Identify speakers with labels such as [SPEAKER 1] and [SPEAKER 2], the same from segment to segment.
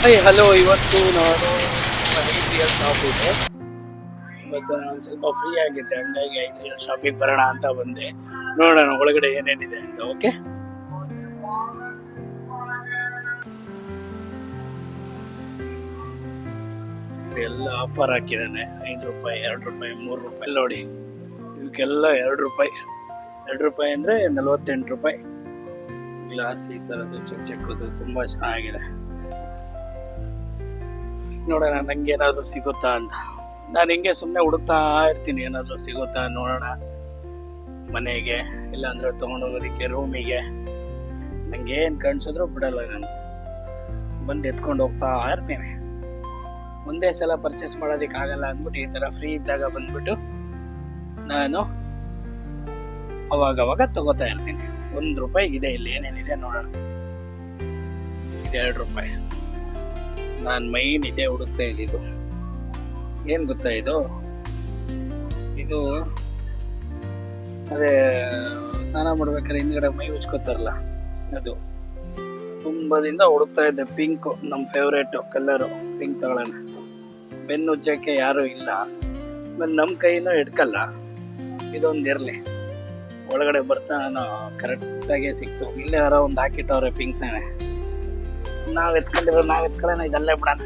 [SPEAKER 1] Hello, ಇವತ್ತು ನಾನು ಐದ್ರಿಯಲ್ shop ಇದೆ. ಇವತ್ತು ನಾನು ಸ್ವಲ್ಪ ಫ್ರೀ ಆಗಿದ್ದೆ, ಹಂಗಾಗಿ ಐದ್ರಿಯಲ್ ಶಾಪಿಗೆ ಬರೋಣ ಅಂತ ಬಂದೆ. ನೋಡೋಣ ಒಳಗಡೆ ಏನೇನಿದೆ ಅಂತ. ಓಕೆ, ಎಲ್ಲ ಆಫರ್ ಹಾಕಿದ್ದಾನೆ. 5 ರೂಪಾಯಿ, 2 ರೂಪಾಯಿ, 3 ರೂಪಾಯಿ ನೋಡಿ. ಇವಕ್ಕೆಲ್ಲ 2 ರೂಪಾಯಿ. 2 ರೂಪಾಯಿ ಅಂದರೆ 48 ರೂಪಾಯಿ. ಗ್ಲಾಸ್ ಈ ಥರದ್ದು ಚಿಕ್ಕದು ತುಂಬ ಚೆನ್ನಾಗಿದೆ. ನೋಡೋಣ ನಂಗೆ ಏನಾದರೂ ಸಿಗುತ್ತಾ ಅಂತ. ನಾನು ಹಿಂಗೆ ಸುಮ್ಮನೆ ಹುಡುಕ್ತಾ ಇರ್ತೀನಿ, ಏನಾದರೂ ಸಿಗುತ್ತಾ ನೋಡೋಣ. ಮನೆಗೆ ಇಲ್ಲಾಂದ್ರೆ ತೊಗೊಂಡೋಗೋದಕ್ಕೆ ರೂಮಿಗೆ ನಂಗೆ ಏನು ಕಾಣಿಸಿದ್ರು ಬಿಡಲ್ಲ, ನಾನು ಬಂದು ಎತ್ಕೊಂಡು ಹೋಗ್ತಾ ಇರ್ತೀನಿ. ಒಂದೇ ಸಲ ಪರ್ಚೇಸ್ ಮಾಡೋದಕ್ಕೆ ಆಗಲ್ಲ ಅಂದ್ಬಿಟ್ಟು ಈ ಥರ ಫ್ರೀ ಇದ್ದಾಗ ಬಂದ್ಬಿಟ್ಟು ನಾನು ಅವಾಗವಾಗ ತಗೋತಾ ಇರ್ತೀನಿ. 1 ರೂಪಾಯಿಗಿದೆ. ಇಲ್ಲಿ ಏನೇನಿದೆ ನೋಡೋಣ. ಇದು 2 ರೂಪಾಯಿ. ನಾನು ಮೈನ್ ಇದೆ ಹುಡುಕ್ತಾ ಇದ್ದಿದ್ದು. ಏನು ಗೊತ್ತಾ ಇದು ಅದೇ ಸ್ನಾನ ಮಾಡ್ಬೇಕಾದ್ರೆ ಹಿಂದ್ಗಡೆ ಮೈ ಉಜ್ಕೋತಾರಲ್ಲ, ಅದು ತುಂಬದಿಂದ ಹುಡುಕ್ತಾ ಇದ್ದೆ. ಪಿಂಕ್ ನಮ್ಮ ಫೇವ್ರೇಟು ಕಲರು, ಪಿಂಕ್ ತಗೊಳ್ಳೋಣ. ಬೆನ್ನು ಉಜ್ಜಕ್ಕೆ ಯಾರು ಇಲ್ಲ, ಆಮೇಲೆ ನಮ್ಮ ಕೈನೂ ಹಿಡ್ಕಲ್ಲ. ಇದೊಂದು ಇರಲಿ. ಒಳಗಡೆ ಬರ್ತಾ ನಾನು ಕರೆಕ್ಟಾಗೆ ಸಿಕ್ತು. ಇಲ್ಲೇ ಯಾರೋ ಒಂದು ಹಾಕಿಟ್ಟವ್ರೆ ಪಿಂಕ್ ತಾನೆ. ನಾವ್ ಎತ್ಕೊಳ್ಳೋಣ, ಇದಲ್ಲೇ ಬಿಡೋಣ.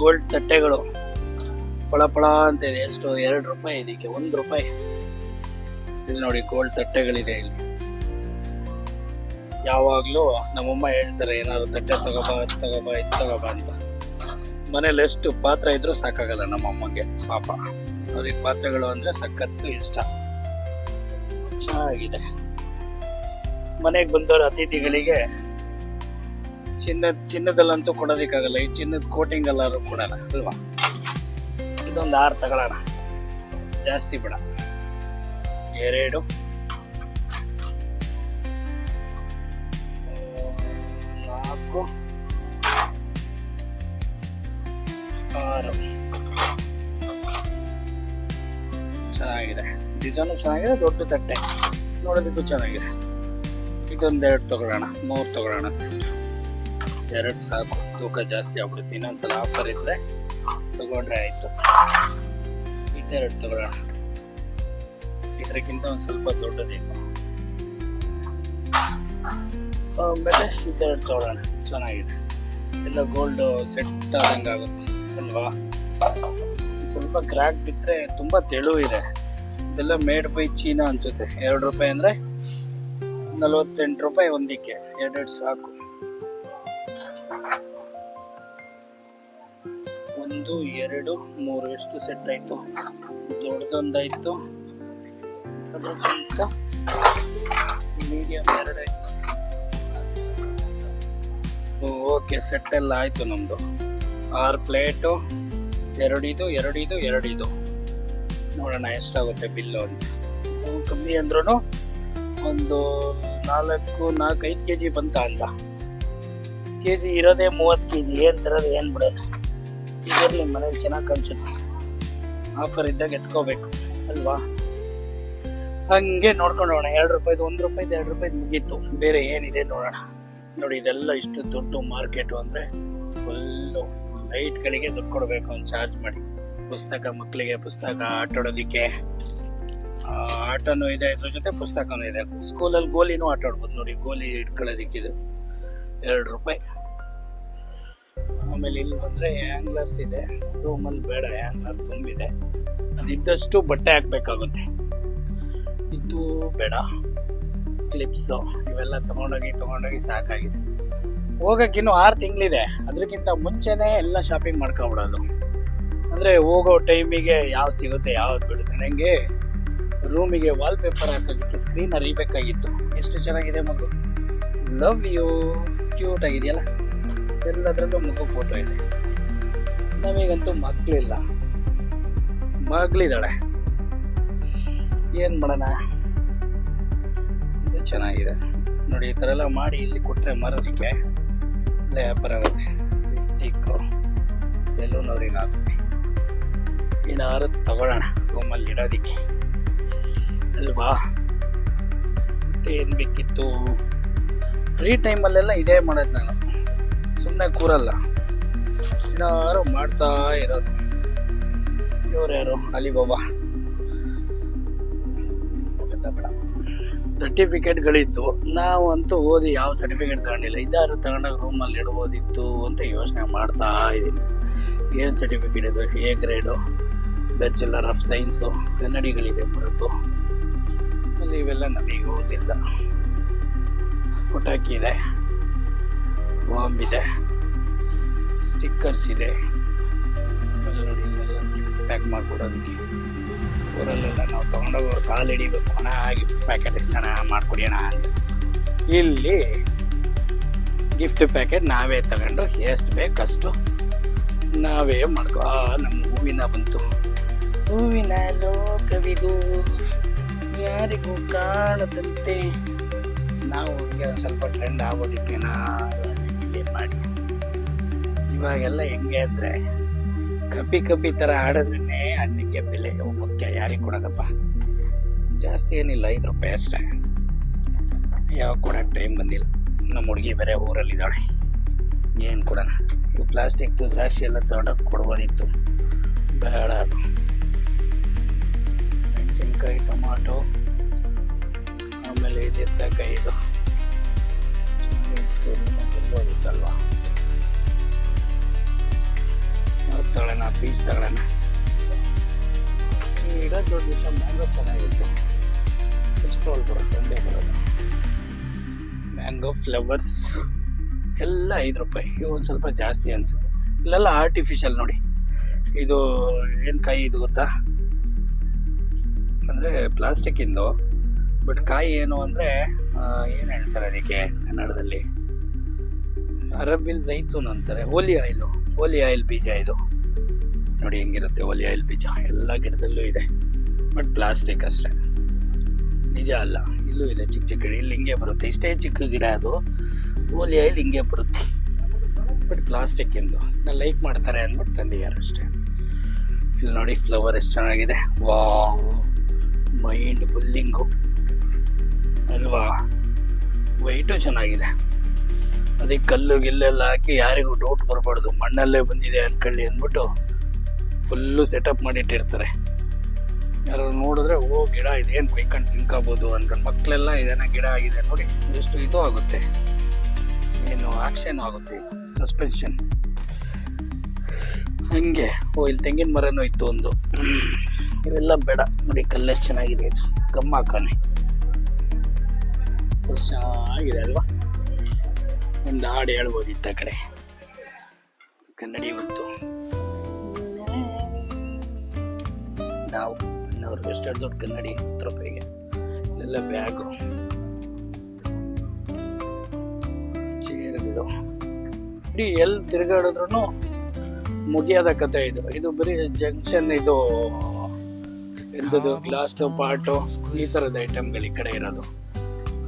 [SPEAKER 1] ಗೋಲ್ಡ್ ತಟ್ಟೆಗಳು ಪಳ ಪಳ ಅಂತ ಇದೆ. ಎಷ್ಟು? 2 ರೂಪಾಯಿ ಇದಕ್ಕೆ. 1 ರೂಪಾಯಿ. ಇಲ್ಲಿ ನೋಡಿ, ಗೋಲ್ಡ್ ತಟ್ಟೆಗಳಿದೆ ಇಲ್ಲಿ. ಯಾವಾಗ್ಲೂ ನಮ್ಮಮ್ಮ ಹೇಳ್ತಾರೆ, ಏನಾದ್ರು ತಟ್ಟೆ ತಗೋಬಾ ಅಂತ. ಮನೇಲಿ ಎಷ್ಟು ಪಾತ್ರೆ ಇದ್ರೂ ಸಾಕಾಗಲ್ಲ ನಮ್ಮಮ್ಮಗೆ, ಪಾಪ. ಅವ್ರಿಗೆ ಪಾತ್ರೆಗಳು ಅಂದ್ರೆ ಸಖತ್ತು ಇಷ್ಟ. ಚೆನ್ನಾಗಿದೆ. ಮನೆಗೆ ಬಂದವರು ಅತಿಥಿಗಳಿಗೆ ಚಿನ್ನದಲ್ಲಂತೂ ಕೊಡೋದಕ್ಕಾಗಲ್ಲ. ಈ ಚಿನ್ನದ ಕೋಟಿಂಗ್ ಎಲ್ಲರೂ ಕೊಡಲ್ಲ ಅಲ್ವಾ. ಇದೊಂದು 6 ತಗೊಳ್ಳೋಣ, ಜಾಸ್ತಿ ಬೇಡ. 2 4 6 ಚೆನ್ನಾಗಿದೆ. ಡಿಸೈನು ಚೆನ್ನಾಗಿದೆ. ದೊಡ್ಡ ತಟ್ಟೆ ನೋಡೋದಕ್ಕೂ ಚೆನ್ನಾಗಿದೆ. ಇದೊಂದು 2 ತಗೊಳ್ಳೋಣ. 3 ತಗೊಳ್ಳೋಣ. ಸೆಟ್ 2 ಸಾಕು, ತೂಕ ಜಾಸ್ತಿ ಆಗ್ಬಿಡುತ್ತೆ. ಇನ್ನೊಂದ್ಸಲ ಆಫರ್ ಇದ್ರೆ ತಗೊಂಡ್ರೆ ಆಯ್ತು. 2 ತಗೊಳ್ಳೋಣ. ಇದಕ್ಕಿಂತ ಒಂದು ಸ್ವಲ್ಪ ದೊಡ್ಡದಿತ್ತು. ಆಮೇಲೆ 2 ತಗೊಳ್ಳೋಣ. ಚೆನ್ನಾಗಿದೆ. ಎಲ್ಲ ಗೋಲ್ಡ್ ಸೆಟ್ ಆದಂಗೆ ಆಗುತ್ತೆ ಅಲ್ವಾ. ಸ್ವಲ್ಪ ಕ್ರ್ಯಾಕ್ ಬಿದ್ದರೆ ತುಂಬ ತೆಳು ಇದೆ. ಇದೆಲ್ಲ ಮೇಡ್ ಬೈ ಚೀನಾ ಅನ್ಸುತ್ತೆ. 2 ರೂಪಾಯಿ ಅಂದರೆ 48 ರೂಪಾಯಿ ಒಂದಕ್ಕೆ. 2 ಸಾಕು. 1 2 3 ಎಷ್ಟು ಸೆಟ್ ಆಯ್ತು? ದೊಡ್ಡದೊಂದಾಯ್ತು, ಅದಕ್ಕಿಂತ ಮೀಡಿಯಂ 2 ಆಯ್ತು. ಓಕೆ, ಸೆಟ್ ಎಲ್ಲ ಆಯ್ತು ನಮ್ದು. 6 ಪ್ಲೇಟು, 2 ಇದು. ನೋಡೋಣ ಎಷ್ಟಾಗುತ್ತೆ ಬಿಲ್ಲು ಅಂತ. ಕಮ್ಮಿ ಅಂದ್ರೂ ಒಂದು 4-5 kg ಬಂತ ಅಂತ. kg ಇರೋದೇ 30 kg. ಏನು ತರೋದು, ಏನು ಬಿಡೋದು. ಇದರಲ್ಲಿ ಮನೇಲಿ ಚೆನ್ನಾಗಿ ಕಾಣಿಸುತ್ತೆ. ಆಫರ್ ಇದ್ದಾಗ ಎತ್ಕೋಬೇಕು ಅಲ್ವಾ. ಹಂಗೆ ನೋಡ್ಕೊಂಡು ಹೋಗೋಣ. 2 ರೂಪಾಯಿದು, 1 ರೂಪಾಯಿದು, 2 ರೂಪಾಯಿದು ಮುಗೀತು. ಬೇರೆ ಏನಿದೆ ನೋಡೋಣ. ನೋಡಿ, ಇದೆಲ್ಲ ಇಷ್ಟು ದೊಡ್ಡ ಮಾರ್ಕೆಟು ಅಂದರೆ ಫುಲ್ಲು ಲೈಟ್ಗಳಿಗೆ ದುಡ್ಡು ಕೊಡಬೇಕು ಒಂದು ಚಾರ್ಜ್ ಮಾಡಿ. ಪುಸ್ತಕ, ಮಕ್ಕಳಿಗೆ ಪುಸ್ತಕ, ಆಟಾಡೋದಕ್ಕೆ ಆಟನೂ ಇದೆ, ಇದ್ರ ಜೊತೆ ಪುಸ್ತಕನೂ ಇದೆ. ಸ್ಕೂಲಲ್ಲಿ ಗೋಲಿನೂ ಆಟ ಆಡ್ಬೋದು ನೋಡಿ. ಗೋಲಿ ಇಟ್ಕೊಳ್ಳೋದಕ್ಕಿದು 2 ರೂಪಾಯಿ. ಆಮೇಲೆ ಇಲ್ಲಿ ಬಂದರೆ ಹ್ಯಾಂಗ್ಲರ್ಸ್ ಇದೆ. ರೂಮಲ್ಲಿ ಬೇಡ, ಹ್ಯಾಂಗ್ಲರ್ ತುಂಬಿದೆ. ಅದಿದ್ದಷ್ಟು ಬಟ್ಟೆ ಹಾಕ್ಬೇಕಾಗುತ್ತೆ. ಇದು ಬೇಡ. ಕ್ಲಿಪ್ಸು ಇವೆಲ್ಲ ತಗೊಂಡೋಗಿ ಸಾಕಾಗಿದೆ. ಹೋಗೋಕ್ಕಿನ್ನೂ 6 ತಿಂಗಳಿದೆ. ಅದಕ್ಕಿಂತ ಮುಂಚೆನೇ ಎಲ್ಲ ಶಾಪಿಂಗ್ ಮಾಡ್ಕೊಬಿಡೋದು. ಅಂದರೆ ಹೋಗೋ ಟೈಮಿಗೆ ಯಾವ್ದು ಸಿಗುತ್ತೆ, ಯಾವ್ದು ಬಿಡುತ್ತೆ. ನನಗೆ ರೂಮಿಗೆ ವಾಲ್ಪೇಪರ್ ಹಾಕೋದಕ್ಕೆ ಸ್ಕ್ರೀನ್ ಅರಿಬೇಕಾಗಿತ್ತು. ಎಷ್ಟು ಚೆನ್ನಾಗಿದೆ ಮಗು. Love you. ಕ್ಯೂಟ್ ಆಗಿದೆಯಲ್ಲ. ಎಲ್ಲದರಲ್ಲೂ ಮಗು ಫೋಟೋ ಇದೆ. ನಮಗಂತೂ ಮಕ್ಕಳಿಲ್ಲ, ಮಗಳಿದ್ದಾಳೆ. ಏನು ಮಾಡೋಣ. ಇದು ಚೆನ್ನಾಗಿದೆ ನೋಡಿ. ಈ ಥರ ಎಲ್ಲ ಮಾಡಿ ಇಲ್ಲಿ ಕೊಟ್ಟರೆ ಮಾರೋದಕ್ಕೆ ಒಳ್ಳೆ ವ್ಯಾಪಾರ ಆಗುತ್ತೆ. ಲಿಪ್ಸ್ಟಿಕ್ಕು ಸೆಲೂನ್ ಅವ್ರಿಗೆ ಆಗುತ್ತೆ. ಏನಾದ್ರು ತಗೊಳ್ಳೋಣ ರೂಮಲ್ಲಿ ಇಡೋದಕ್ಕೆ ಅಲ್ವಾ. ಮತ್ತೆ ಏನು ಬೇಕಿತ್ತು? ಫ್ರೀ ಟೈಮಲ್ಲೆಲ್ಲ ಇದೇ ಮಾಡೋದು ನಾನು, ಸುಮ್ಮನೆ ಕೂರಲ್ಲ, ಏನಾರು ಮಾಡ್ತಾ ಇರೋದು. ಇವ್ರ್ಯಾರು ಅಲಿಬಾಬಾ ಅವೆಲ್ಲ ಬೇಡ. ಸರ್ಟಿಫಿಕೇಟ್ಗಳಿದ್ದು ನಾವಂತೂ ಓದಿ ಯಾವ ಸರ್ಟಿಫಿಕೇಟ್ ತಗೊಂಡಿಲ್ಲ. ಇದಾರು ತಗೊಂಡಾಗ ರೂಮಲ್ಲಿ ಇಡ್ಬೋದಿತ್ತು ಅಂತ ಯೋಚನೆ ಮಾಡ್ತಾ ಇದ್ದೀನಿ. ಏನು ಸರ್ಟಿಫಿಕೇಟ್ ಇದು? A grade, bachelor of science, ಕನ್ನಡಿಗಳಿದೆ ಬರುತ್ತು. ಅಲ್ಲಿ ಇವೆಲ್ಲ ನಮಗೆ ಯೂಸ್ ಇಲ್ಲ. ಪಟಾಕಿ ಇದೆ, ಬಾಂಬ್ ಇದೆ, ಸ್ಟಿಕ್ಕರ್ಸ್ ಇದೆ. ನೋಡಿ ಇಲ್ಲೆಲ್ಲ ಪ್ಯಾಕ್ ಮಾಡಿಕೊಡೋದಕ್ಕೆ. ಊರಲ್ಲೆಲ್ಲ ನಾವು ತೊಗೊಂಡೋಗೋರು ಕಾಲು ಹಿಡಿಬೇಕು, ಹಣ ಗಿಫ್ಟ್ ಪ್ಯಾಕೆಟ್ ಎಷ್ಟು ಹಣ ಮಾಡ್ಕೊಡಿ ಅಣ್ಣ ಅಂತ. ಇಲ್ಲಿ ಗಿಫ್ಟ್ ಪ್ಯಾಕೆಟ್ ನಾವೇ ತಗೊಂಡು ಎಷ್ಟು ಬೇಕಷ್ಟು ನಾವೇ ಮಾಡ್ಕೊ. ನಮ್ಮ ಹೂವಿನ ಬಂತು. ಹೂವಿನ ಲೋಕವಿದು ಯಾರಿಗೂ ಕಾಣದಂತೆ. ನಾವು ಒಂದು ಸ್ವಲ್ಪ ಟ್ರೆಂಡ್ ಆಗೋದಕ್ಕೆ ಮಾಡಿ. ಇವಾಗೆಲ್ಲ ಹೆಂಗೆ ಅಂದರೆ ಕಪ್ಪಿ ಥರ ಆಡೋದ್ರೇ ಹಣ್ಣಿಗೆ ಬೆಲೆ ಮುಖ್ಯ. ಯಾರಿಗೆ ಕೊಡೋದಪ್ಪ? ಜಾಸ್ತಿ ಏನಿಲ್ಲ, 5 ರೂಪಾಯಿ ಅಷ್ಟೇ. ಯಾವಾಗ ಕೊಡೋಕ್ಕೆ ಟೈಮ್ ಬಂದಿಲ್ಲ. ನಮ್ಮ ಹುಡುಗಿ ಬೇರೆ ಊರಲ್ಲಿದ್ದಾಳೆ, ಏನು ಕೊಡೋಣ? ಇವು ಪ್ಲಾಸ್ಟಿಕ್ದು ದ್ರಾಕ್ಷಿ ಎಲ್ಲ ತೊಗೊಂಡೋಗಿ ಕೊಡ್ಬೋದಿತ್ತು, ಬೇಡ. ಮೆಣಸಿನ್ಕಾಯಿ, ಟೊಮಾಟೊ, ಆಮೇಲೆ ಇದು ಎತ್ತಕಾಯಿ, ಇದು ಬರ್ಬೋದಿತ್ತಲ್ವ? ತಗೊಳ್ಳೋಣ, ಪೀಸ್ ತಗೊಳ್ಳೋಣ. ಇಡೋದು ದೊಡ್ಡ ದಿವಸ ಮ್ಯಾಂಗೋ ಚೆನ್ನಾಗಿತ್ತು. ಎಷ್ಟು ಬರುತ್ತೆ? ಒಂದೇ ಬರೋದು ಮ್ಯಾಂಗೋ ಫ್ಲೇವರ್ಸ್ ಎಲ್ಲ 5 ರೂಪಾಯಿ. ಇವು ಒಂದು ಸ್ವಲ್ಪ ಜಾಸ್ತಿ ಅನಿಸುತ್ತೆ. ಇಲ್ಲೆಲ್ಲ ಆರ್ಟಿಫಿಷಿಯಲ್ ನೋಡಿ. ಇದು ಏನು ಕಾಯಿ ಇದು ಗೊತ್ತಾ? ಅಂದರೆ ಪ್ಲಾಸ್ಟಿಕ್ಕಿಂದು, ಬಟ್ ಕಾಯಿ ಏನು ಅಂದರೆ ಏನು ಹೇಳ್ತಾರೆ ಅದಕ್ಕೆ ಕನ್ನಡದಲ್ಲಿ? ಅರಬಿಲ್ ಜೈತೂನ್ ಅಂತಾರೆ. ಓಲಿ ಆಯಿಲ್ ಬೀಜ ಇದು. ನೋಡಿ ಹೆಂಗಿರುತ್ತೆ ಓಲಿ ಆಯಿಲ್ ಬೀಜ. ಎಲ್ಲ ಗಿಡದಲ್ಲೂ ಇದೆ, ಬಟ್ ಪ್ಲಾಸ್ಟಿಕ್ ಅಷ್ಟೇ, ನಿಜ ಅಲ್ಲ. ಇಲ್ಲೂ ಇದೆ ಚಿಕ್ಕ ಚಿಕ್ಕ ಗಿಡ. ಇಲ್ಲಿ ಹಿಂಗೆ ಬರುತ್ತೆ, ಇಷ್ಟೇ ಚಿಕ್ಕ ಗಿಡ. ಅದು ಓಲಿ ಆಯಿಲ್ ಹಿಂಗೆ ಬರುತ್ತೆ, ಬಟ್ ಪ್ಲಾಸ್ಟಿಕ್ಕಿಂದು. ನಾನು ಲೈಕ್ ಮಾಡ್ತಾರೆ ಅಂದ್ಬಿಟ್ಟು ತಂದಿದ್ದಾರೆ ಅಷ್ಟೇ. ಇಲ್ಲಿ ನೋಡಿ ಫ್ಲವರ್ ಎಷ್ಟು ಚೆನ್ನಾಗಿದೆ. ವಾವ್, ಮೈಂಡ್ ಬುಲ್ಲಿಂಗು ಅಲ್ವಾ? ವೈಟು ಚೆನ್ನಾಗಿದೆ. ಅದಕ್ಕೆ ಕಲ್ಲು ಗಿಲ್ಲೆಲ್ಲ ಹಾಕಿ ಯಾರಿಗೂ ಡೌಟ್ ಬರಬಾರ್ದು, ಮಣ್ಣಲ್ಲೇ ಬಂದಿದೆ ಅಂದ್ಕೊಳ್ಳಿ ಅಂದ್ಬಿಟ್ಟು ಫುಲ್ಲು ಸೆಟಪ್ ಮಾಡಿಟ್ಟಿರ್ತಾರೆ. ಯಾರು ನೋಡಿದ್ರೆ ಓ ಗಿಡ ಇದೇನು ಕೊಯ್ಕೊಂಡು ತಿನ್ಕೋಬೋದು ಅನ್ಕೊಂಡು ಮಕ್ಕಳೆಲ್ಲ ಇದೇನ ಗಿಡ ಆಗಿದೆ ನೋಡಿ. ಎಷ್ಟು ಇದು ಆಗುತ್ತೆ, ಏನು ಆಕ್ಷನ್ ಆಗುತ್ತೆ, ಸಸ್ಪೆನ್ಷನ್ ಹಂಗೆ. ಓ ಇಲ್ಲಿ ತೆಂಗಿನ ಮರನೂ ಇತ್ತು ಒಂದು. ಇವೆಲ್ಲ ಬೇಡ ನೋಡಿ, ಕಲ್ಲೆಷ್ಟು ಚೆನ್ನಾಗಿದೆ. ಇದು ಗಮ್ಮ ಹಾಕಾನೆ ಚೆನ್ನಾಗಿದೆ ಅಲ್ವಾ? ಒಂದು ಹಾಡು ಹೇಳ್ಬೋದು ಇತ್ತ ಕಡೆ. ಕನ್ನಡಿ ಬಂತು. ನಾವು ಅವ್ರಿಗೆ ಎಷ್ಟು ದೊಡ್ಡ ಕನ್ನಡಿ 10 ರೂಪಾಯಿಗೆ. ಇಲ್ಲೆಲ್ಲ ಬ್ಯಾಗು, ಚೇರ್ಗಳು. ಇಡೀ ಎಲ್ಲಿ ತಿರುಗಾಡಿದ್ರು ಮುಗಿಯಾದ ಕತೆ ಇದು. ಇದು ಬರೀ ಜಂಕ್ಷನ್. ಇದು ಎಂಥದ್ದು ಗ್ಲಾಸು, ಪಾಟು, ಈ ಥರದ ಐಟಮ್ಗಳು ಈ ಕಡೆ ಇರೋದು.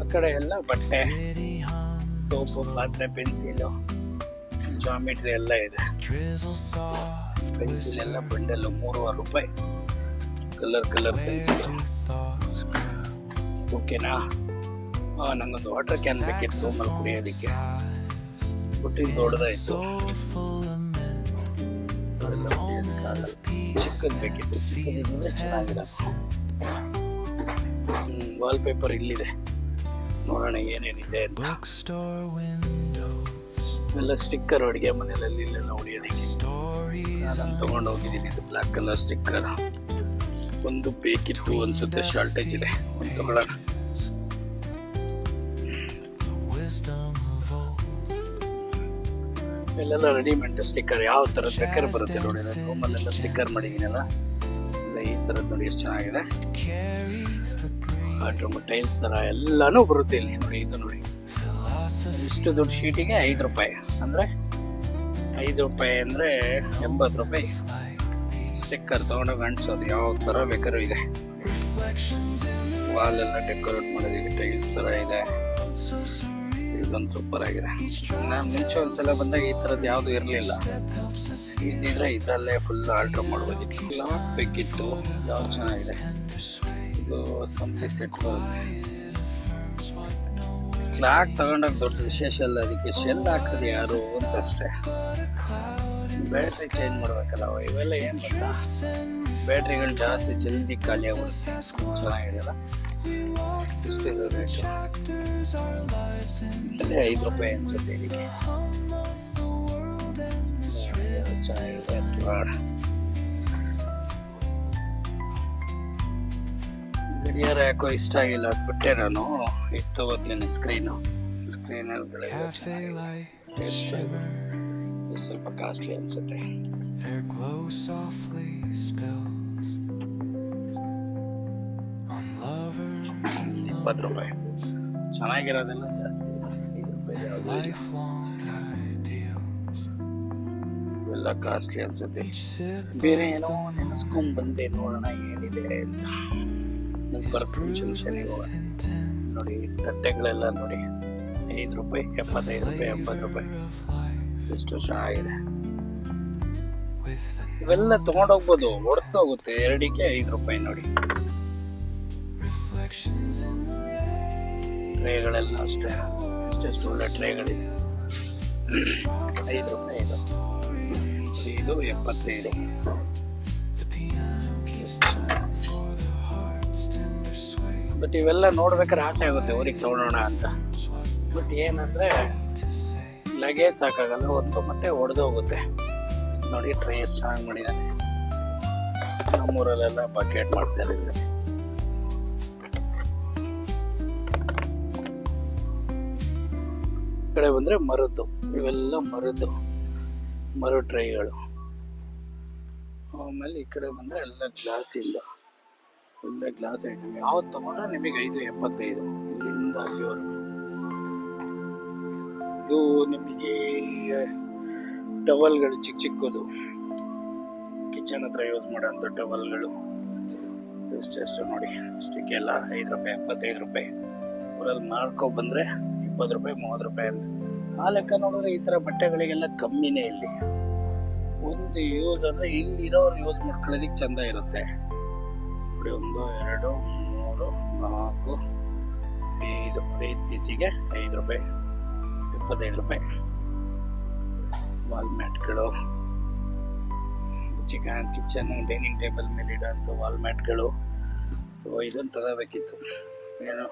[SPEAKER 1] ಆ ಕಡೆ ಎಲ್ಲ ಬಟ್ಟೆ, ಸೋಪು, ಪಾತ್ರೆ, ಪೆನ್ಸಿಲು, ಜಾಮಿಟ್ರಿ ಎಲ್ಲ ಇದೆ. ಪೆನ್ಸಿಲ್ ಎಲ್ಲ ಬಂಡಲ್ಲು 3.5 ರೂಪಾಯಿ. Colour pencil. ಓಕೆನಾ? ನಂಗೊಂದು ವಾಟರ್ ಕ್ಯಾನ್ ಬೇಕಿತ್ತು ರೂಮಲ್ಲಿ ಕುಡಿಯೋದಕ್ಕೆ. ಬುಟ್ಟಿಗೆ ದೊಡ್ಡದಾಯಿತು, ಚಿಕ್ಕದು ಬೇಕಿತ್ತು. ಚಿಕ್ಕದಿದ್ರೆ ಚೆನ್ನಾಗಿದೆ. ವಾಲ್ಪೇಪರ್ ಇಲ್ಲಿದೆ, ನೋಡೋಣ ಏನೇನಿದೆ ಅಂತ. ಎಲ್ಲ ಸ್ಟಿಕ್ಕರ್ ಅಡುಗೆ ಮನೆಯಲ್ಲಿ ಇಲ್ಲೆಲ್ಲ ಹೊಡಿಯೋದಕ್ಕೆ ನಾನು ತೊಗೊಂಡು ಹೋಗಿದ್ದೀನಿ. ಇದು ಬ್ಲ್ಯಾಕ್ ಕಲರ್ ಸ್ಟಿಕ್ಕರ್ ಒಂದು ಬೇಕಿತ್ತು ಅನ್ಸುತ್ತೆ, ಶಾರ್ಟೇಜ್ ಇದೆ. ಒಂದು ತಗೊಳ್ಳೋಣ. ಇಲ್ಲೆಲ್ಲ ರೆಡಿಮೇಡ್ ಸ್ಟಿಕ್ಕರ್ ಯಾವ ಥರದ ಬೇಕಾದ್ರೆ ಬರುತ್ತೆ ನೋಡಿ. ನಾನು ರೂಮಲ್ಲೆಲ್ಲ ಸ್ಟಿಕ್ಕರ್ ಮಾಡಿದ್ದೀನಲ್ಲ, ಈ ಥರದ್ದು ನೋಡಿ ಎಷ್ಟು ಚೆನ್ನಾಗಿದೆ. ಟೈಲ್ಸ್ ಥರ ಎಲ್ಲನೂ ಬರುತ್ತೆ ಇಲ್ಲಿ ನೋಡಿ. ಇದು ನೋಡಿ, ಇಷ್ಟು ದೊಡ್ಡ ಶೀಟಿಗೆ 5 ರೂಪಾಯಿ. ಅಂದರೆ 5 ರೂಪಾಯಿ ಅಂದರೆ 80 ರೂಪಾಯಿ. ಸ್ಟಿಕ್ಕರ್ ತೊಗೊಂಡೋಗಿ ಅಂಟಿಸೋದು ಯಾವ ಥರ ಬೇಕಾದ್ರೂ ಇದೆ. ವಾಲೆಲ್ಲ ಡೆಕೋರೇಟ್ ಮಾಡೋದಕ್ಕೆ ಟೈಲ್ಸ್ ಥರ ಇದೆ. ಇದೊಂದು ಸೂಪರ್ ಆಗಿದೆ. ನಾನು ಮುಂಚೆ ಒಂದ್ಸಲ ಬಂದಾಗ ಈ ಥರದ್ದು ಯಾವುದು ಇರಲಿಲ್ಲ. ಇದ್ದಿದ್ರೆ ಇದರಲ್ಲೇ ಫುಲ್ ಆರ್ಡ್ರ್ ಮಾಡ್ಬೋದಿತ್ತು. ಲಾಕ್ ಬೇಕಿತ್ತು. ಯಾವ್ದು ಚೆನ್ನಾಗಿದೆ? ಇದು ಸಂಪಿ ಸೆಟ್ ಬರುತ್ತೆ. ಕ್ಲಾಕ್ ತಗೊಂಡೋಗಿ ದೊಡ್ಡ ವಿಶೇಷ ಅಲ್ಲ, ಅದಕ್ಕೆ ಶೆಲ್ ಹಾಕೋದು ಯಾರು ಅಂತ ಅಷ್ಟೇ. ಬ್ಯಾಟ್ರಿ ಚೇಂಜ್ ಮಾಡ್ಬೇಕಲ್ಲ, ಇವೆಲ್ಲ ಏನು ಗೊತ್ತಾ, ಬ್ಯಾಟ್ರಿಗಳು ಜಾಸ್ತಿ ಜಲ್ದಿ ಖಾಲಿ ಆಗುತ್ತೆ. ಚೆನ್ನಾಗಿದೆಯಲ್ಲ, ಇಷ್ಟಿದೆ ರೇಟು. ಅದೇ 5 ರೂಪಾಯಿ ಅನ್ಸುತ್ತೆ ಇದಕ್ಕೆ. ಚೆನ್ನಾಗಿದೆ ನೋಡ. ಗಡಿಯಾರ ಯಾಕೋ ಇಷ್ಟ ಆಗಿಲ್ಲ, ಬಿಟ್ಟೆ ನಾನು. ಇದು ತಗೋತೀನಿ ಸ್ಕ್ರೀನಲ್ಲಿ ಸ್ವಲ್ಪ ಕಾಸ್ಟ್ಲಿ ಅನ್ಸುತ್ತೆ. 20 ರೂಪಾಯಿ. ಚೆನ್ನಾಗಿರೋದೆಲ್ಲ ಜಾಸ್ತಿ, 5 ರೂಪಾಯಿ ಎಲ್ಲ ಕಾಸ್ಟ್ಲಿ ಅನ್ಸುತ್ತೆ. ಬೇರೆ ಏನೋ ನೆನೆಸ್ಕೊಂಡ್ ಬಂದೆ, ನೋಡೋಣ ಏನಿದೆ ಅಂತ. ಫಂಕ್ಷನ್ಗೆ ಹೋಗೋಣ. ನೋಡಿ ತಟ್ಟೆಗಳೆಲ್ಲ ನೋಡಿ, 5 ರೂಪಾಯಿ, 75 ರೂಪಾಯಿ, 80 ರೂಪಾಯಿ, ಎಷ್ಟು ಚೆನ್ನಾಗಿದೆ. ಇವೆಲ್ಲ ತಗೊಂಡೋಗ್ಬೋದು, ಹೊಡ್ತೋಗುತ್ತೆ. 2ಕ್ಕೆ 5 ರೂಪಾಯಿ ನೋಡಿ. ಟ್ರೇಗಳೆಲ್ಲ ಅಷ್ಟೇ, ಎಷ್ಟೆಷ್ಟು ಒಳ್ಳೆ ಟ್ರೇಗಳಿದೆ. 5 ರೂಪಾಯಿ ಇದು 75. ಬಟ್ ಇವೆಲ್ಲ ನೋಡ್ಬೇಕಾದ್ರೆ ಆಸೆ ಆಗುತ್ತೆ ಊರಿಗೆ ತಗೊಳ್ಳೋಣ ಅಂತ. ಬಟ್ ಏನಂದ್ರೆ ಲಗೇಜ್ ಸಾಕಾಗಲ್ಲ ಒಂದು, ಮತ್ತೆ ಒಡೆದೋಗುತ್ತೆ. ನೋಡಿ ಟ್ರೇ ಎಷ್ಟು ಚೆನ್ನಾಗಿ ಮಾಡಿದ್ದಾನೆ. ನಮ್ಮೂರಲ್ಲೆಲ್ಲ ಬಕೆಟ್ ಮಾಡ್ತಾರೆ. ಈ ಕಡೆ ಬಂದ್ರೆ ಮರದ್ದು, ಇವೆಲ್ಲ ಮರ ಟ್ರೈಗಳು. ಆಮೇಲೆ ಈ ಕಡೆ ಬಂದ್ರೆ ಎಲ್ಲ ಗ್ಲಾಸ್ ಐಟಮ್. ಯಾವ್ದು ತಗೊಂಡ್ರೆ ನಿಮಗೆ 5.75 ಇಲ್ಲಿಂದ ಅಲ್ಲಿವರೆಗೂ. ಇದು ನಿಮಗೆ ಟವಲ್ಗಳು ಚಿಕ್ಕದು, ಕಿಚನ್ ಹತ್ರ ಯೂಸ್ ಮಾಡೋಂಥ ಟವಲ್ಗಳು ಎಷ್ಟು ನೋಡಿ. ಅಷ್ಟಕ್ಕೆಲ್ಲ 5 ರೂಪಾಯಿ, 75 ರೂಪಾಯಿ. ಊರಲ್ಲಿ ಮಾರ್ಕೊ ಬಂದ್ರೆ 20 ರೂಪಾಯಿ, 30 ರೂಪಾಯಿ ಅಂತ. ಆ ಲೆಕ್ಕ ನೋಡಿದ್ರೆ ಈ ತರ ಬಟ್ಟೆಗಳಿಗೆಲ್ಲ ಕಮ್ಮಿನೇ. ಇಲ್ಲಿ ಒಂದು ಯೂಸ್ ಅಂದ್ರೆ ಇಲ್ಲಿರೋರು ಯೂಸ್ ಮಾಡ್ಕೊಳ್ಳೋದಿಕ್ಕೆ ಚಂದ ಇರುತ್ತೆ. 1 2 3 4 5 ಪೀಸಿಗೆ 5 ರೂಪಾಯಿ, 25 ರೂಪಾಯಿ. ವಾಲ್ ಮ್ಯಾಟ್ಗಳು, ಕಿಚನ್ ಡೈನಿಂಗ್ ಟೇಬಲ್ ಮೇಲೆ ಇಡೋಂಥ ವಾಲ್ ಮ್ಯಾಟ್ಗಳು. ಇದನ್ನು ತಗೋಬೇಕಿತ್ತು, ಏನು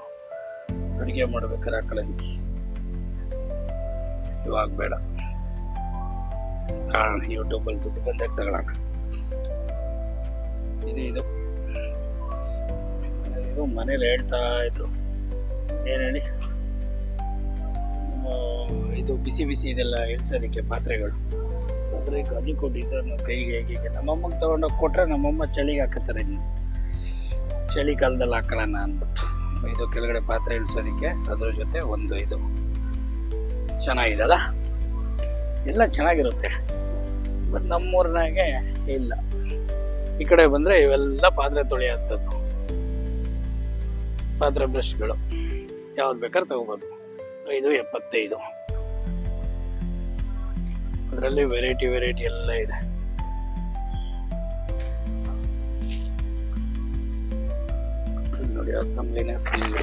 [SPEAKER 1] ಅಡುಗೆ ಮಾಡ್ಬೇಕಾದ್ರೆ ಹಾಕೊಳ್ಳೋದಕ್ಕೆ. ಇವಾಗ ಬೇಡ, ಕಾರಣ ಯೂಟ್ಯೂಬಲ್ಲಿ ದುಡ್ಡು ಬಂದಾಗ ತಗೊಳ್ಳೋಣ. ಇದು ಮನೇಲಿ ಹೇಳ್ತಾ ಇದ್ರು, ಏನ್ ಹೇಳಿ, ಇದು ಬಿಸಿ ಇದೆಲ್ಲ ಇಳಿಸೋದಕ್ಕೆ ಪಾತ್ರೆಗಳು. ಅಂದ್ರೆ ಅದಕ್ಕೂ ಡಿಸೈನ್ ಕೈಗೆ ಹೀಗೆ ನಮ್ಮಮ್ಮಗೆ ತಗೊಂಡೋಗಿ ಕೊಟ್ರೆ ನಮ್ಮಮ್ಮ ಚಳಿಗೆ ಹಾಕತ್ತಾರೆ, ಚಳಿಗಾಲದಲ್ಲಿ ಹಾಕೊಳ್ಳೋಣ ಅಂದ್ಬಿಟ್ಟು. ಇದು ಕೆಳಗಡೆ ಪಾತ್ರೆ ಇಳಿಸೋದಕ್ಕೆ, ಅದ್ರ ಜೊತೆ ಒಂದು ಇದು ಚೆನ್ನಾಗಿದಲ್ಲ, ಎಲ್ಲ ಚೆನ್ನಾಗಿರುತ್ತೆ. ಬಟ್ ನಮ್ಮೂರಿನಾಗೆ ಇಲ್ಲ. ಈ ಕಡೆ ಬಂದ್ರೆ ಇವೆಲ್ಲ ಪಾತ್ರೆ ತೊಳೆಯಂಥದ್ದು, ಪಾತ್ರೆ ಬ್ರಷ್ಗಳು ಯಾವ್ದು ಬೇಕಾದ್ರೆ ತಗೋಬೋದು. 5.75. ಅದರಲ್ಲಿ ವೆರೈಟಿ ಎಲ್ಲ ಇದೆ. ನೋಡಿ ಅಸೆಂಬ್ಲಿನೇ ಫುಲ್.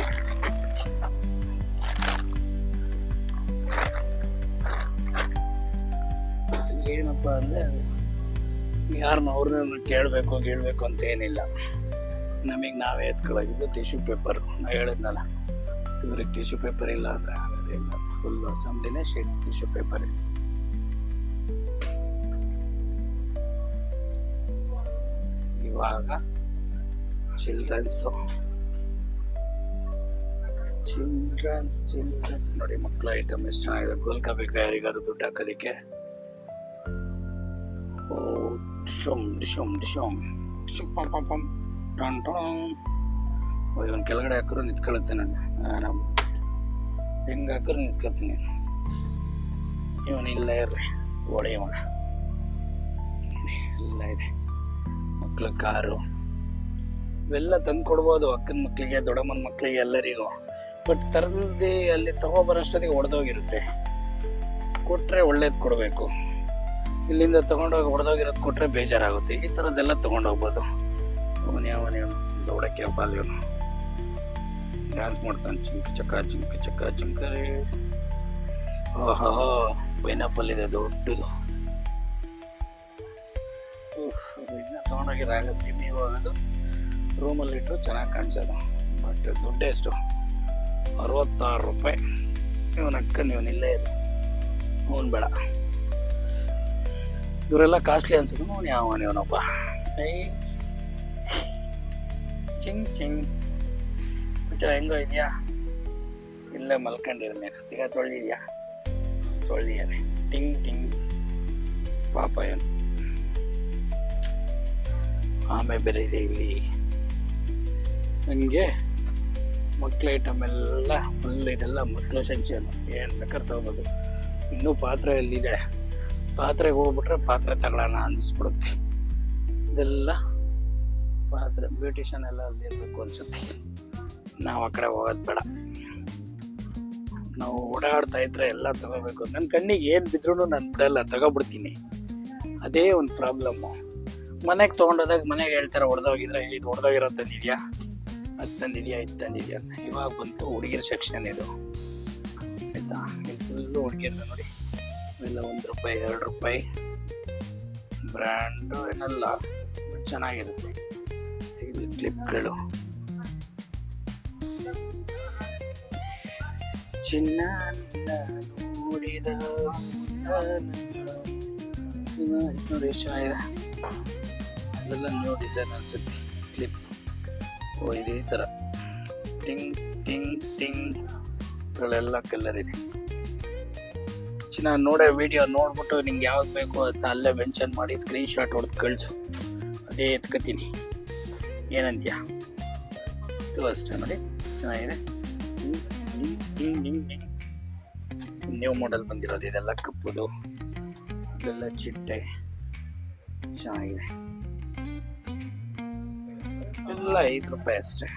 [SPEAKER 1] ಏನಪ್ಪಾ ಅಂದ್ರೆ ಯಾರನ್ನ ಅವ್ರನ್ನ ಕೇಳಬೇಕು ಅಂತ ಏನಿಲ್ಲ. ನಮಗೆ ನಾವೇ ಎತ್ಕೊಳ್ಳೋದು. ಟಿಶ್ಯೂ ಪೇಪರ್ ನಾ ಹೇಳಿದ್ನಲ್ಲ, ಇವ್ರಿಗೆ ಟಿಶ್ಯೂ ಪೇಪರ್ ಇಲ್ಲ ಅಂದ್ರೆ ಆಗೋದೇ ಇಲ್ಲ. ಫುಲ್ ಅಸೆಂಬ್ಲಿನೇ ಟಿಶ್ಯೂ ಪೇಪರ್ ಇದೆ. ಇವಾಗ ಚಿಲ್ಡ್ರನ್ಸ್ ನೋಡಿ, ಮಕ್ಕಳ ಐಟಮ್ ಎಷ್ಟು ಚೆನ್ನಾಗಿದೆ. ಗೋಲ್ಕಬೇಕು ಯಾರಿಗಾರು ದುಡ್ಡು ಹಾಕೋದಿಕ್ಕೆ. ಇವನ್ ಕೆಳಗಡೆ ಹಾಕಿದ್ರು ನಿಂತ್ಕೊಳ್ಳುತ್ತೆ. ನಾನು ಹೆಂಗ ಹಾಕಿದ್ರು ನಿಂತ್ಕೊಳ್ತೀನಿ. ಇವನ್ ಇಲ್ಲ ಇರ್ರಿ, ಓಡಿ ಇವನ ಎಲ್ಲ ಇದೆ. ಮಕ್ಳ ಕಾರು ಇವೆಲ್ಲ ತಂದು ಕೊಡ್ಬೋದು, ಅಕ್ಕನ ಮಕ್ಳಿಗೆ, ದೊಡ್ಡಮ್ಮನ ಮಕ್ಳಿಗೆ, ಎಲ್ಲರಿಗೂ. ಬಟ್ ತರದಿ ಅಲ್ಲಿ ತಗೋಬರೋಷ್ಟೊತ್ತಿಗೆ ಒಡೆದೋಗಿರುತ್ತೆ. ಕೊಟ್ರೆ ಒಳ್ಳೇದು ಕೊಡಬೇಕು. ಇಲ್ಲಿಂದ ತಗೊಂಡೋಗಿ ಹೊಡೆದೋಗಿರೋದು ಕೊಟ್ರೆ ಬೇಜಾರಾಗುತ್ತೆ. ಈ ಥರದ್ದೆಲ್ಲ ತಗೊಂಡೋಗ್ಬೋದು. ಅವನೇ ದೌಡಕ್ಕೆ ಬಾಲ್ಯವನು ಡ್ಯಾನ್ಸ್ ಮಾಡ್ತಾನೆ ಜಿಂಕ ಚಕ್ಕ ರೇ. ಆಹಾ, ಪೈನಾಪಲ್ ಇದೆ ದೊಡ್ಡದು. ಇದನ್ನ ತೊಗೊಂಡೋಗಿರಾಗತ್ತೆ. ನೀವು ಅದು ರೂಮಲ್ಲಿ ಇಟ್ಟು ಚೆನ್ನಾಗಿ ಕಾಣಿಸೋದು. ಬಟ್ ದುಡ್ಡು ಎಷ್ಟು? 66 ರೂಪಾಯಿ. ನೀವು ಇಲ್ಲೇ ಇರು, ಅವನು ಬೇಡ. ಇವರೆಲ್ಲ ಕಾಸ್ಟ್ಲಿ ಅನ್ಸುತ್ತೆ. ಇವನೊಬ್ಬ ಚಿಂಗ್ ಮುಚ್ಚ ಹೆಂಗೋ ಇದೆಯಾ? ಇಲ್ಲೇ ಮಲ್ಕೊಂಡಿರ್ಮೇಲೆ ಈಗ ತೊಳೆದಿದ್ದಾನೆ. ಟಿಂಗ್ ಪಾಪ ಏನು. ಆಮೇಲೆ ಬೇರೆ ಇದೆ ಇಲ್ಲಿ ನನಗೆ ಮಕ್ಳ ಐಟಮ್ ಎಲ್ಲ ಫುಲ್. ಇದೆಲ್ಲ ಮಕ್ಳ ಸೆಕ್ಷನ್, ಏನು ಬೇಕಾದ್ರೆ ತಗೋಬೋದು. ಇನ್ನೂ ಪಾತ್ರೆ ಎಲ್ಲಿದೆ? ಪಾತ್ರೆಗೆ ಹೋಗ್ಬಿಟ್ರೆ ಪಾತ್ರೆ ತಗೊಳ್ಳೋಣ ಅನ್ನಿಸ್ಬಿಡುತ್ತೆ. ಇದೆಲ್ಲ ಪಾತ್ರೆ ಬ್ಯೂಟಿಷನ್ ಎಲ್ಲ ಅಲ್ಲಿ ಇರಬೇಕು ಅನ್ಸುತ್ತೆ. ನಾವು ಆ ಕಡೆ ಹೋಗೋದು ಬೇಡ. ನಾವು ಓಡಾಡ್ತಾ ಇದ್ರೆ ಎಲ್ಲ ತಗೋಬೇಕು. ನನ್ನ ಕಣ್ಣಿಗೆ ಏನು ಬಿದ್ರೂ ನಾನು ಬಿಡಲ್ಲ, ತಗೋಬಿಡ್ತೀನಿ. ಅದೇ ಒಂದು ಪ್ರಾಬ್ಲಮ್ಮು. ಮನೆಗೆ ತೊಗೊಂಡೋದಾಗ ಮನೆಗೆ ಹೇಳ್ತಾರೆ ಹೊಡೆದೋಗಿದ್ರೆ, ಇದು ಹೊಡೆದೋಗಿರೋ ತಂದಿದ್ಯಾ, ಅದು ತಂದಿದ್ಯಾ, ಇದು ತಂದಿದ್ಯಾ ಅಂತ. ಇವಾಗ ಬಂತು ಹುಡುಗಿರ ಸೆಕ್ಷನ್ ಇದು, ಆಯಿತಾ? ಇದು ಫುಲ್ಲು ಹುಡುಗಿರ್ದು ನೋಡಿ. ಇವೆಲ್ಲ 1 ರೂಪಾಯಿ 2 ರೂಪಾಯಿ ಬ್ರ್ಯಾಂಡು ಏನೆಲ್ಲ ಚೆನ್ನಾಗಿರುತ್ತೆ. ಇದು ಕ್ಲಿಪ್ಗಳು. ಚಿನ್ನ ನೋಡಿದ ನೋಡಿ ಎಷ್ಟು ಚೆನ್ನಾಗಿದೆ. ಇದೆಲ್ಲ ನ್ಯೂ ಡಿಸೈನ್ ಅನ್ಸುತ್ತೆ ಕ್ಲಿಪ್. ಇದೇ ಥರ ಟಿಂಗ್ಗಳೆಲ್ಲ ಕಲರ್ ಇದೆ. ಚಿನ್ನ ವಿಡಿಯೋ ನೋಡ್ಬಿಟ್ಟು ನಿಂಗೆ ಯಾವ್ದು ಬೇಕು ಅಂತ ಅಲ್ಲೇ ಮೆನ್ಷನ್ ಮಾಡಿ ಸ್ಕ್ರೀನ್ಶಾಟ್ ಹೊಡೆದು ಕಳಿಸು. ಅದೇ ಎತ್ಕೋತೀನಿ. ಏನಂತೀಯ? ಇದು ಅಷ್ಟೇ ನೋಡಿ, ಚೆನ್ನಾಗಿದೆ. ನ್ಯೂ ಮಾಡೆಲ್ ಬಂದಿರೋದು ಇದೆಲ್ಲ. ಕಪ್ಪುದು ಇದೆಲ್ಲ ಚಿಟ್ಟೆ ಚೆನ್ನಾಗಿದೆ. ಎಲ್ಲ 5 ರೂಪಾಯಿ ಅಷ್ಟೇ.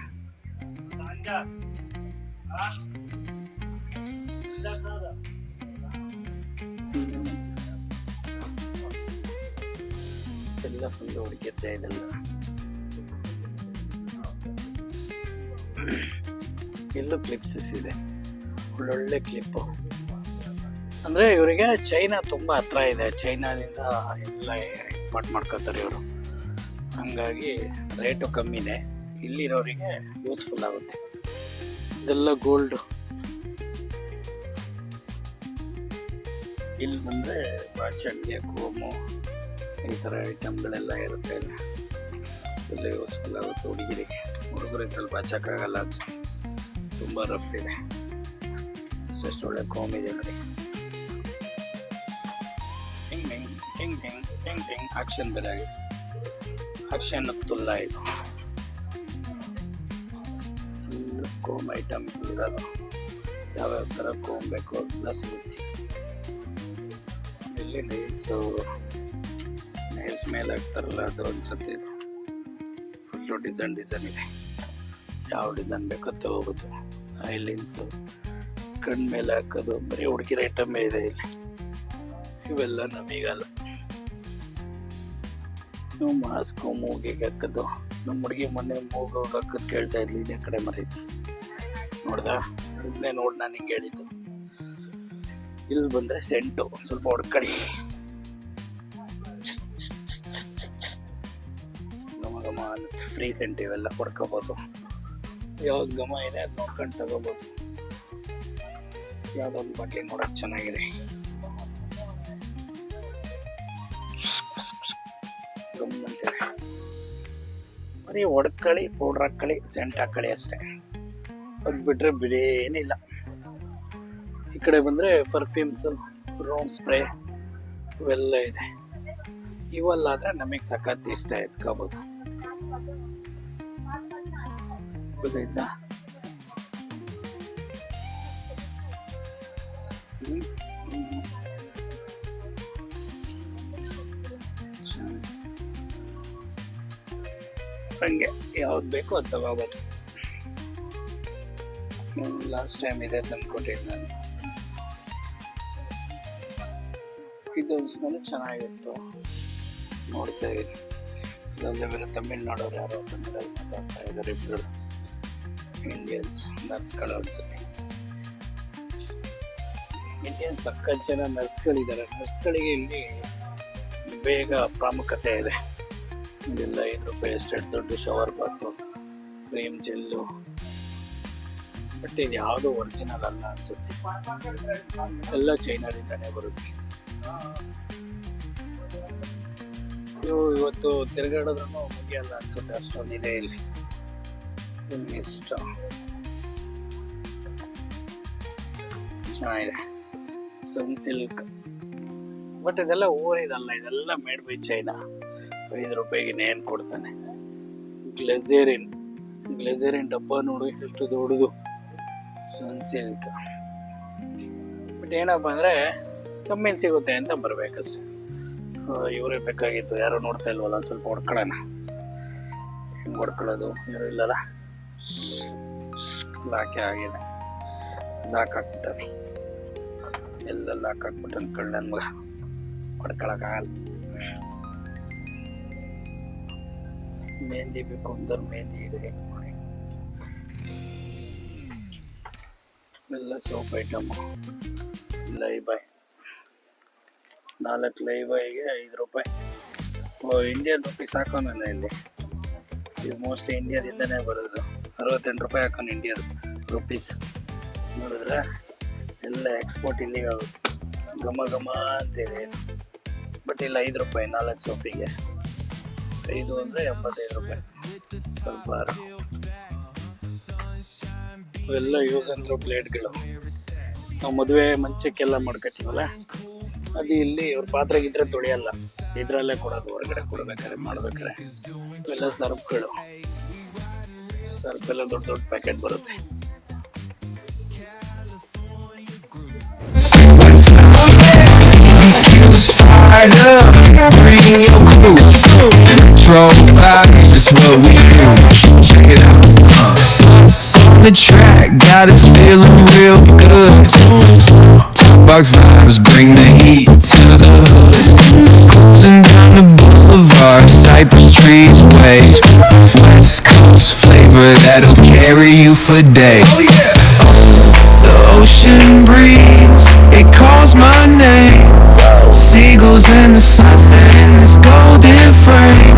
[SPEAKER 1] ಎಲ್ಲ ಫುಲ್ ಹುಡುಕಿದ್ದೆ. ಇದೆಲ್ಲ ಎಲ್ಲೂ ಕ್ಲಿಪ್ಸಸ್ ಇದೆ, ಒಳ್ಳೊಳ್ಳೆ ಕ್ಲಿಪ್ಪು. ಅಂದರೆ ಇವರಿಗೆ ಚೈನಾ ತುಂಬ ಹತ್ರ ಇದೆ. ಚೈನಾದಿಂದ ಎಲ್ಲ ಇಂಪೋರ್ಟ್ ಮಾಡ್ಕೋತಾರೆ ಇವರು. ಹಂಗಾಗಿ ರೇಟು ಕಮ್ಮಿನೇ. ಇಲ್ಲಿರೋರಿಗೆ ಯೂಸ್ಫುಲ್ ಆಗುತ್ತೆ. ಇದೆಲ್ಲ ಗೋಲ್ಡು. ಇಲ್ಲಿ ಬಂದರೆ ಬಾಚಣಿಗೆ, ಕೋಮು, ಈ ಥರ ಐಟಮ್ಗಳೆಲ್ಲ ಇರುತ್ತೆ. ಎಲ್ಲ ಯೂಸ್ಫುಲ್ ಆಗುತ್ತೆ ಹುಡುಗಿರಿಗೆ. ಹುಡುಗರಿಗೆ ಸ್ವಲ್ಪ ಹಚ್ಚಕ್ಕಾಗಲ್ಲ, ತುಂಬ ರಫ್ ಇದೆ. ಅಷ್ಟು ಒಳ್ಳೆ ಕೋಮ್ ಇದೆ ನೋಡಿ. ಟಿಂಗ್ ಆಕ್ಷನ್ ಬೇರೆ ಆಗಿದೆ. ಆಕ್ಷನ್ ತುಲ್ಲ ಇದು ಫುಲ್ ಕೋಮ್ ಐಟಮ್ ಇರೋದು. ಯಾವ್ಯಾವ ಥರ ಕೋಮ್ ಬೇಕು ಎಲ್ಲ ಸಿಗುತ್ತೆ ಇಲ್ಲಿ. ನೈಲ್ಸ್ ಮೇಲೆ ಹಾಕ್ತಾರಲ್ಲ ಅದು ಅನ್ಸುತ್ತೆ. ಇದು ಫುಲ್ಲು ಡಿಸೈನ್ ಇದೆ. ಯಾವ ಡಿಸೈನ್ ಬೇಕೋ ತಗೋಬೋದು. ಐಲಿನ್ಸು, ಕಣ್ಣು ಮೇಲೆ ಹಾಕೋದು, ಬರೀ ಹುಡುಗಿರ ಐಟಮ್ಮೇ ಇದೆ ಇಲ್ಲಿ. ಇವೆಲ್ಲ ನಮಗಲ್ಲ. ನಾವು ಮಾಸ್ಕು ಮೂಗಿಗೆ ಹಾಕೋದು. ನಮ್ಮ ಹುಡುಗಿ ಮೊನ್ನೆ ಮೂಗು ಹಾಕೋದು ಕೇಳ್ತಾ ಇದ್ಲಿ, ಇದೇ ಕಡೆ ಮರೈತಿ ನೋಡ್ದ. ಇದನ್ನೇ ನೋಡಿ ನಾನು ಹಿಂಗೆ ಹೇಳಿದ್ದು. ಇಲ್ಲಿ ಬಂದರೆ ಸೆಂಟು ಸ್ವಲ್ಪ ಹೊಡ್ಕಡಿ. ಘಮ ಅನ್ನುತ್ತೆ. ಫ್ರೀ ಸೆಂಟ್ ಇವೆಲ್ಲ ಹೊಡ್ಕೋಬೋದು. ಯಾವ್ದು ಘಮ ಇದೆ ಅದು ನೋಡ್ಕೊಂಡು ತಗೋಬೋದು. ಯಾವುದೊಂದು ಬಾಟ್ಲಿ ನೋಡೋಕೆ ಚೆನ್ನಾಗಿದೆ. ಗಮ್ಮಂತಿದೆ. ಬರೀ ಹೊಡ್ಕಳಿ, ಪೌಡ್ರ್ ಹಾಕ್ಕೊಳ್ಳಿ, ಸೆಂಟ್ ಹಾಕ್ಕೊಳ್ಳಿ ಅಷ್ಟೇ. ಅದು ಬಿಟ್ಟರೆ ಬಿಡೇನಿಲ್ಲ. ಈ ಕಡೆ ಬಂದರೆ ಪರ್ಫ್ಯೂಮ್ಸು, ರೂಮ್ ಸ್ಪ್ರೇ ಇವೆಲ್ಲ ಇದೆ. ಇವೆಲ್ಲಾದರೆ ನಮಗೆ ಸಖತ್ ಇಷ್ಟ ಎತ್ಕೋಬೋದು. ಗೊತ್ತಾಯ್ತಾ? ಹಂಗೆ ಯಾವ್ದು ಬೇಕೋ ಅದು ತಗೋಬೋದು. ಲಾಸ್ಟ್ ಟೈಮ್ ಇದೆ ತಂದ್ಕೊಟ್ಟಿದ್ದು ನಾನು. ಇದೊಂದು ಸ್ಮೆಲ್ ಚೆನ್ನಾಗಿತ್ತು, ನೋಡ್ತಾ ಇದ್ದೀನಿ. ಇದೊಂದೇ ಬೇರೆ ತಮಿಳ್ನಾಡವ್ರು ಯಾರೋ ಕನ್ನಡದಲ್ಲಿ ಮಾತಾಡ್ತಾ ಇದ್ದಾರೆ ಇಬ್ಬರು. ಇಂಡಿಯನ್ಸ್ ನರ್ಸ್ಗಳು ಅನ್ಸುತ್ತೆ. ಇಂಡಿಯನ್ಸ್ ಸಕ್ಕತ್ ಜನ ನರ್ಸ್ಗಳಿದ್ದಾರೆ. ನರ್ಸ್ಗಳಿಗೆ ಇಲ್ಲಿ ಬೇಗ ಪ್ರಾಮುಖ್ಯತೆ ಇದೆ. ಇದೆಲ್ಲ 5 ರೂಪಾಯಿ ಅಷ್ಟು ದೊಡ್ಡ shower bath, cream gel. But ಇದು ಯಾವುದು ಒರಿಜಿನಲ್ ಅಲ್ಲ ಅನ್ಸುತ್ತೆ, ಎಲ್ಲ ಚೈನಾದಿಂದಾನೇ ಬರುತ್ತೆ. ಇವು ಇವತ್ತು ತಿರುಗಾಡೋದ್ರೂ ಮುಗಿಯಲ್ಲ ಅನ್ಸುತ್ತೆ, ಅಷ್ಟೊಂದಿದೆ ಇಲ್ಲಿ. ಇಷ್ಟ ಚೆನ್ನಾಗಿದೆ. ಸನ್ ಸಿಲ್ಕ್. ಬಟ್ ಇದೆಲ್ಲ ಊರಿದಲ್ಲ, ಇದೆಲ್ಲ ಮೇಡ್ ಬೈ ಚೈನಾ. 5 ರೂಪಾಯಿಗೆ ಏನ್ ಕೊಡ್ತಾನೆ. ಗ್ಲೆಸರಿನ್ ಡಬ್ಬ ನೋಡು ಎಷ್ಟು ದೊಡ್ಡದು. ಸನ್ ಸಿಲ್ಕ್. ಬಟ್ ಏನಪ್ಪಾ ಅಂದ್ರೆ ಕಮ್ಮಿಲಿ ಸಿಗುತ್ತೆ ಅಂತ ಬರ್ಬೇಕಷ್ಟೆ. ಇವರೇ ಬೇಕಾಗಿತ್ತು, ಯಾರು ನೋಡ್ತಾ ಇಲ್ವಲ್ಲ, ಒಂದು ಸ್ವಲ್ಪ ಹೊಡ್ಕೊಳ್ಳೋಣ. ಹೆಂಗ್ ಹೊಡ್ಕೊಳ್ಳೋದು, ಯಾರು ಇಲ್ಲಲ್ಲ. ಲಾಕೆ ಆಗಿದೆ, ಲಾಕ್ ಹಾಕ್ಬಿಟ್ಟಾನೆ, ಎಲ್ಲ ಲಾಕ್ ಹಾಕ್ಬಿಟ್ಟಾನೆ. ಕಳ್ಳನ್ ಮಗ ಹೊಡ್ಕೊಳಕ್ಕಾಗಲ್ಲ. ಮೆಹಂದಿ ಬೇಕು ಅಂದ್ರೆ ಮೆಹಂದಿ ಇದೆ. ಎಲ್ಲ ಸೋಪ್ ಐಟಮ್. ಲೈಬಾಯ್ 4 ಲೈಬಾಯ್ಗೆ 5 ರೂಪಾಯಿ. ಇಂಡಿಯನ್ ರುಪೀಸ್ ಹಾಕೋಣ ಇಲ್ಲಿ. ಇದು ಮೋಸ್ಟ್ಲಿ ಇಂಡಿಯಾದಿಂದನೇ ಬರೋದು. 68 ರೂಪಾಯಿ ಹಾಕೋಣ ಇಂಡಿಯನ್ ರುಪೀಸ್. ನೋಡಿದ್ರೆ ಎಲ್ಲ ಎಕ್ಸ್ಪೋರ್ಟ್ ಇಲ್ಲಿಗೆ ಆಗುತ್ತೆ. ಘಮ ಘಮ ಅಂತೇಳಿ. ಬಟ್ ಇಲ್ಲ 5 ರೂಪಾಯಿ 4 ಸೋಪಿಗೆ. 5 ಅಂದರೆ 85 ರೂಪಾಯಿ. ಸ್ವಲ್ಪ ಇವೆಲ್ಲ ಯೂಸ್ ಅಂದ್ರೂ ಪ್ಲೇಟ್ಗಳು. ನಾವು ಮದುವೆ ಮಂಚಕ್ಕೆಲ್ಲ ಮಾಡ್ಕೊತೀವಲ್ಲ, ಅದು ಇಲ್ಲಿ ಇವ್ರ ಪಾತ್ರೆಗಿದ್ರೆ ತೊಳೆಯಲ್ಲ, ಇದ್ರಲ್ಲೇ ಕೊಡೋದು. ಹೊರಗಡೆ ಕೊಡ್ಬೇಕಾದ್ರೆ ಮಾಡ್ಬೇಕಾದ್ರೆ ಇವೆಲ್ಲ ಸರ್ಫ್ಗಳು. ಸರ್ಫ್ ಎಲ್ಲ ದೊಡ್ಡ ದೊಡ್ಡ ಪ್ಯಾಕೆಟ್ ಬರುತ್ತೆ.
[SPEAKER 2] On the track, got us feeling real good. Box vibes bring the heat to the hood. Cruising down the boulevard, cypress trees wave. West Coast flavor that'll carry you for days. The ocean breeze, it calls my name. Seagulls and the sunset in this golden frame.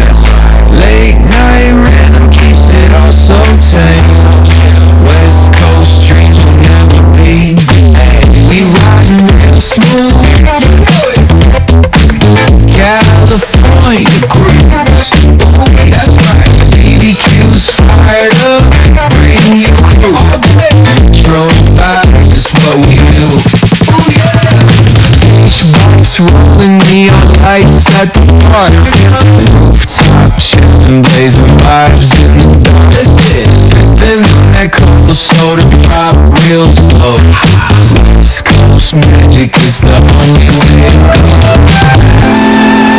[SPEAKER 2] Late night rhythm keeps it all so tame. West Coast dreams will never be. We riding real smooth. California cruise. Ooh, that's right. BBQ's fired up. Bring your crew. Drove vibes is what we do. Beachbox rolling, neon lights at the park. Rooftop chillin', blazing vibes in the dark. Sippin' on that cold soda pop real slow. West Coast magic is the only way to go.